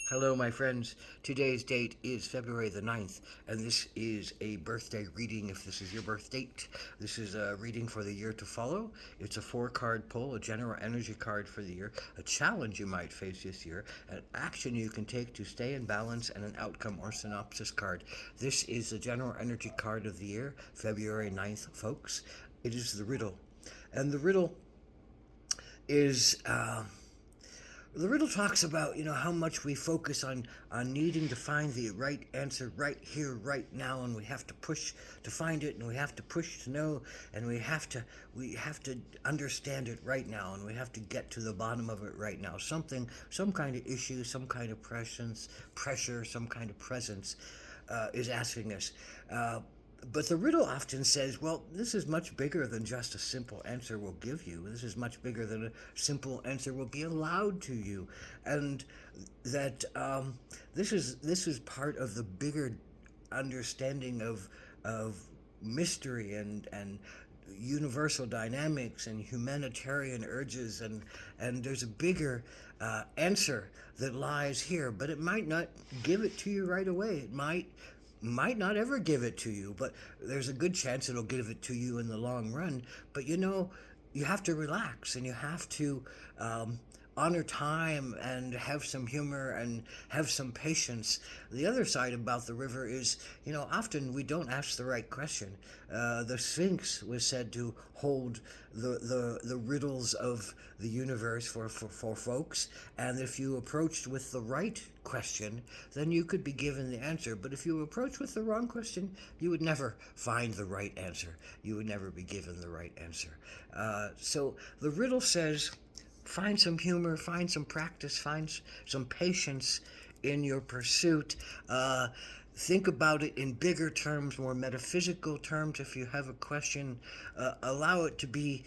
Hello, my friends. Today's date is February the 9th, and this is a birthday reading if this is your birth date. This is a reading for the year to follow. It's a four-card pull, a general energy card for the year, a challenge you might face this year, an action you can take to stay in balance, and an outcome or synopsis card. This is the general energy card of the year, February 9th, folks. It is the riddle. And is the riddle talks about how much we focus on needing to find the right answer right here right now, and we have to push to find it, and we have to push to know, and we have to understand it right now, and we have to get to the bottom of it right now. Some kind of issue, some kind of pressure, some kind of presence is asking us. But the riddle often says, well, this is much bigger than just a simple answer will give you. This is much bigger than a simple answer will be allowed to you. And that this is part of the bigger understanding of mystery and universal dynamics and humanitarian urges, and there's a bigger answer that lies here, but it might not give it to you right away. It might not ever give it to you, but there's a good chance it'll give it to you in the long run. But you have to relax, and you have to honor time and have some humor and have some patience. The other side about the river is, often we don't ask the right question. The Sphinx was said to hold the riddles of the universe for folks, and if you approached with the right question, then you could be given the answer. But if you approach with the wrong question, you would never find the right answer. You would never be given the right answer. So the riddle says, find some humor, find some practice, find some patience in your pursuit. Think about it in bigger terms, more metaphysical terms. If you have a question, allow it to be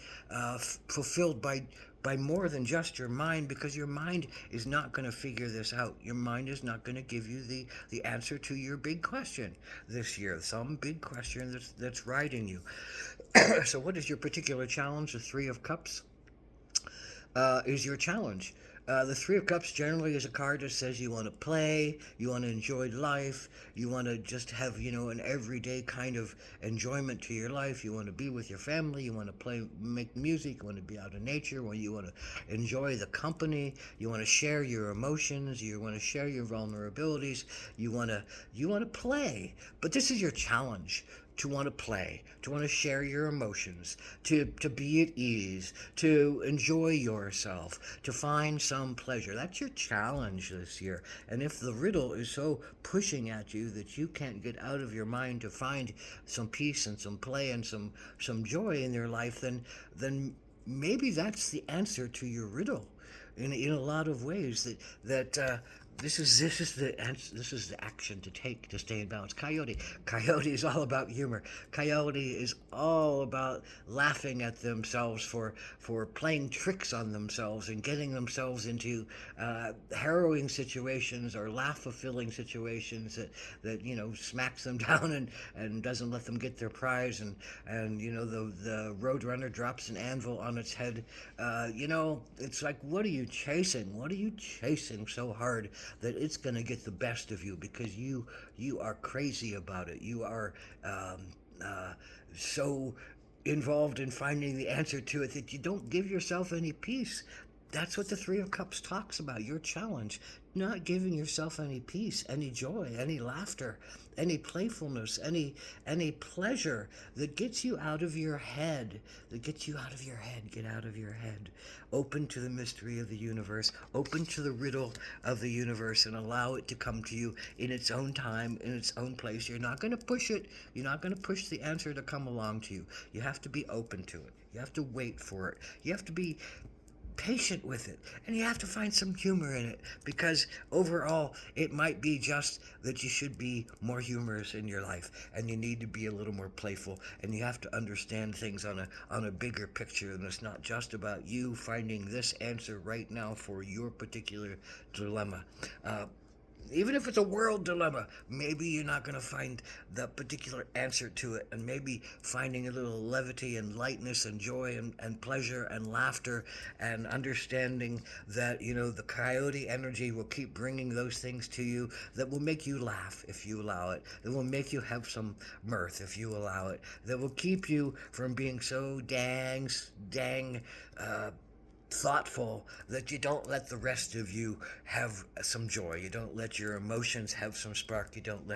fulfilled by more than just your mind, because your mind is not going to figure this out. Your mind is not going to give you the answer to your big question this year, some big question that's riding you. So what is your particular challenge? The Three of Cups is your challenge. The Three of Cups generally is a card that says you want to play, you want to enjoy life, you want to just have, an everyday kind of enjoyment to your life. You want to be with your family, you want to play, make music, you want to be out in nature, you want to enjoy the company, you want to share your emotions, you want to share your vulnerabilities, you want to play. But this is your challenge, to want to play, to want to share your emotions, to be at ease, to enjoy yourself, to find some pleasure. That's your challenge this year. And if the riddle is so pushing at you that you can't get out of your mind to find some peace and some play and some joy in your life, then maybe that's the answer to your riddle in a lot of ways. That this is the action to take to stay in balance. Coyote is all about humor. Coyote is all about laughing at themselves for playing tricks on themselves and getting themselves into harrowing situations or laugh fulfilling situations that smacks them down and doesn't let them get their prize, and the roadrunner drops an anvil on its head. It's like, what are you chasing? What are you chasing so hard that it's going to get the best of you, because you are crazy about it. You are so involved in finding the answer to it that you don't give yourself any peace. That's what the Three of Cups talks about. Your challenge, not giving yourself any peace, any joy, any laughter, any playfulness, any pleasure that gets you out of your head. That gets you out of your head. Get out of your head. Open to the mystery of the universe. Open to the riddle of the universe, and allow it to come to you in its own time, in its own place. You're not going to push it. You're not going to push the answer to come along to you. You have to be open to it. You have to wait for it. You have to be patient with it, and you have to find some humor in it, because overall it might be just that you should be more humorous in your life, and you need to be a little more playful, and you have to understand things on a bigger picture, and it's not just about you finding this answer right now for your particular dilemma. Even if it's a world dilemma, maybe you're not going to find the particular answer to it. And maybe finding a little levity and lightness and joy and pleasure and laughter and understanding that, the coyote energy will keep bringing those things to you that will make you laugh if you allow it, that will make you have some mirth if you allow it, that will keep you from being so dang thoughtful that you don't let the rest of you have some joy. You don't let your emotions have some spark. You don't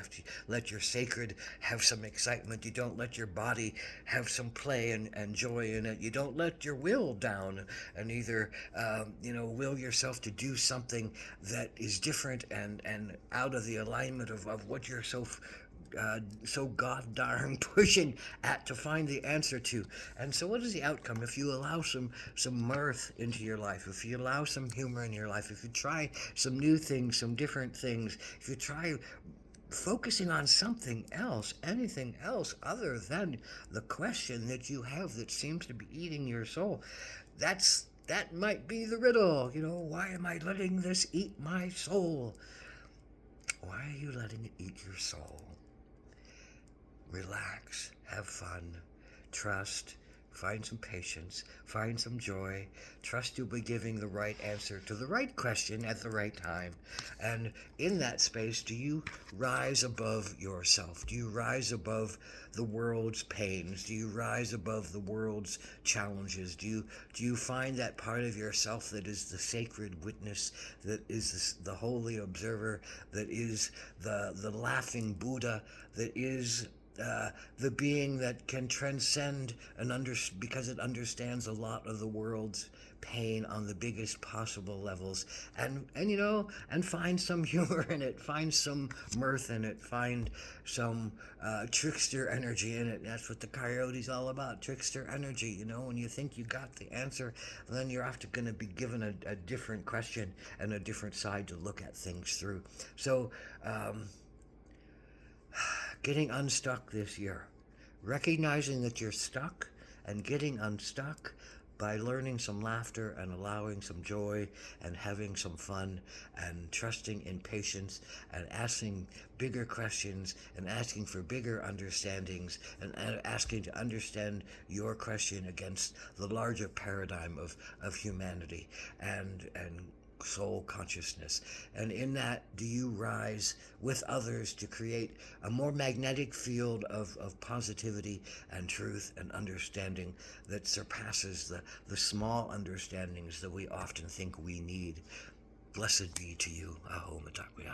let your sacred have some excitement. You don't let your body have some play and joy in it. You don't let your will down and either will yourself to do something that is different and out of the alignment of what you're so god darn pushing at to find the answer to. And so what is the outcome if you allow some mirth into your life, if you allow some humor in your life, if you try some new things, some different things, if you try focusing on something else, anything else other than the question that you have that seems to be eating your soul? That might be the riddle. Why am I letting this eat my soul? Why are you letting it eat your soul? Relax, have fun, trust, find some patience, find some joy, trust you'll be giving the right answer to the right question at the right time. And in that space, do you rise above yourself? Do you rise above the world's pains? Do you rise above the world's challenges? Do you find that part of yourself that is the sacred witness, that is the holy observer, that is the laughing Buddha, that is the being that can transcend because it understands a lot of the world's pain on the biggest possible levels, and find some humor in it, find some mirth in it, find some trickster energy in it. That's what the coyote's all about, trickster energy. When you think you got the answer, then you're often going to be given a different question and a different side to look at things through. So getting unstuck this year, recognizing that you're stuck and getting unstuck by learning some laughter and allowing some joy and having some fun and trusting in patience and asking bigger questions and asking for bigger understandings and asking to understand your question against the larger paradigm of humanity and soul consciousness. And in that, do you rise with others to create a more magnetic field of positivity and truth and understanding that surpasses the small understandings that we often think we need? Blessed be to you. Aho Mitakuya.